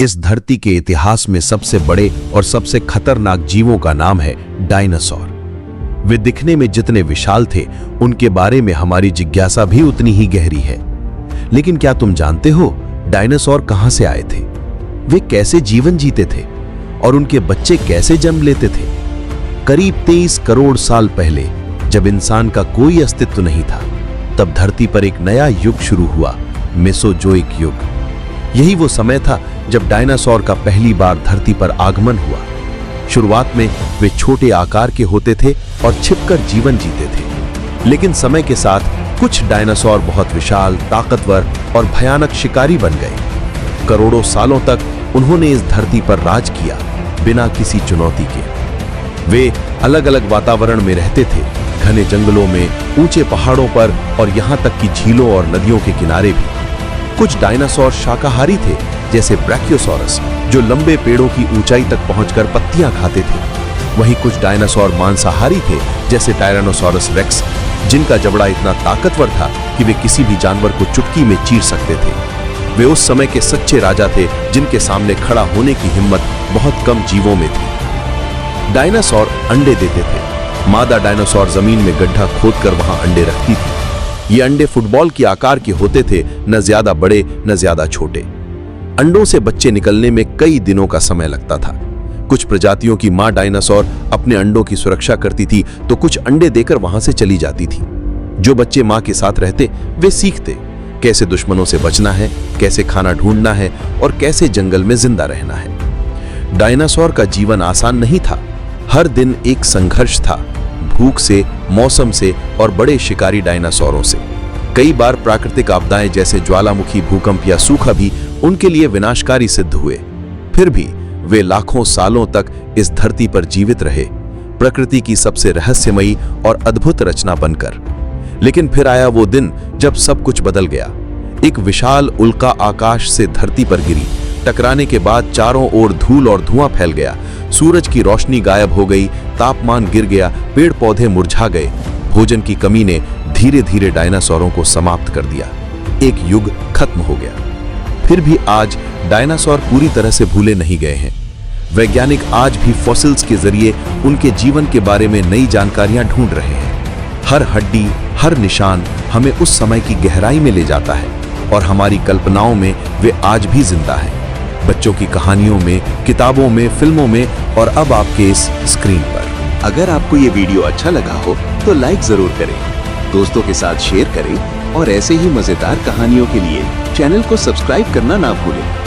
इस धरती के इतिहास में सबसे बड़े और सबसे खतरनाक जीवों का नाम है डायनासोर। वे दिखने में जितने विशाल थे, उनके बारे में हमारी जिज्ञासा भी उतनी ही गहरी है। लेकिन क्या तुम जानते हो डायनासोर कहां से आए थे? वे कैसे जीवन जीते थे और उनके बच्चे कैसे जन्म लेते थे? करीब 23 करोड़ साल पहले, जब इंसान का कोई अस्तित्व नहीं था, तब धरती पर एक नया युग शुरू हुआ, मेसोजोइक युग। यही वो समय था जब डायनासोर का पहली बार धरती पर आगमन हुआ। शुरुआत में वे छोटे आकार के होते थे और छिपकर जीवन जीते थे। लेकिन समय के साथ कुछ डायनासोर बहुत विशाल, ताकतवर और भयानक शिकारी बन गए। करोड़ों सालों तक उन्होंने इस धरती पर राज किया, बिना किसी चुनौती के। वे अलग अलग वातावरण में रहते थे, घने जंगलों में, ऊंचे पहाड़ों पर और यहां तक कि झीलों और नदियों के किनारे भी। कुछ डायनासोर शाकाहारी थे, जैसे ब्रैकियोसॉरस, जो लंबे पेड़ों की ऊंचाई तक पहुंचकर पत्तियां खाते थे। वहीं कुछ डायनासोर मांसाहारी थे, जैसे टायरानोसॉरस रेक्स, जिनका जबड़ा इतना ताकतवर था कि वे किसी भी जानवर को चुटकी में चीर सकते थे। वे उस समय के सच्चे राजा थे, जिनके सामने खड़ा होने की हिम्मत बहुत कम जीवों में थी। डायनासोर अंडे देते थे। मादा डायनासोर जमीन में गड्ढा खोदकर वहां अंडे रखती थी। ये अंडे फुटबॉल के आकार के होते थे, न ज्यादा बड़े न ज्यादा छोटे। अंडों से बच्चे निकलने में कई दिनों का समय लगता था। कुछ प्रजातियों की मां डायनासोर अपने अंडों की सुरक्षा करती थी, तो कुछ अंडे देकर वहां से चली जाती थी। जो बच्चे मां के साथ रहते, वे सीखते कैसे दुश्मनों से बचना है, कैसे खाना ढूंढना है और कैसे जंगल में जिंदा रहना है। डायनासोर का जीवन आसान नहीं था। हर दिन एक संघर्ष था, भूख से, मौसम से और बड़े शिकारी डायनासोरों से। कई बार प्राकृतिक आपदाएं जैसे ज्वालामुखी, भूकंप या सूखा भी उनके लिए विनाशकारी सिद्ध हुए। फिर भी वे लाखों सालों तक इस धरती पर जीवित रहे, प्रकृति की सबसे रहस्यमयी और अद्भुत रचना बनकर। लेकिन फिर आया वो दिन जब सब कुछ बदल गया। एक विशाल उल्का आकाश से धरती पर गिरी। टकराने के बाद चारों ओर धूल और धुआं फैल गया। सूरज की रोशनी गायब हो गई, तापमान गिर गया, पेड़ पौधे मुरझा गए। भोजन की कमी ने धीरे धीरे डायनासोरों को समाप्त कर दिया। एक युग खत्म हो गया। फिर भी आज डायनासोर पूरी तरह से भूले नहीं गए हैं। वैज्ञानिक आज भी फॉसिल्स के जरिए उनके जीवन के बारे में नई जानकारियां ढूंढ रहे हैं। हर हड्डी, हर निशान हमें उस समय की गहराई में ले जाता है और हमारी कल्पनाओं में वे आज भी जिंदा हैं। बच्चों की कहानियों में, किताबों में, फिल्मों में और अब आपके इस स्क्रीन पर। अगर आपको ये वीडियो अच्छा लगा हो तो लाइक जरूर करें, दोस्तों के साथ शेयर करें और ऐसे ही मजेदार कहानियों के लिए चैनल को सब्सक्राइब करना ना भूलें।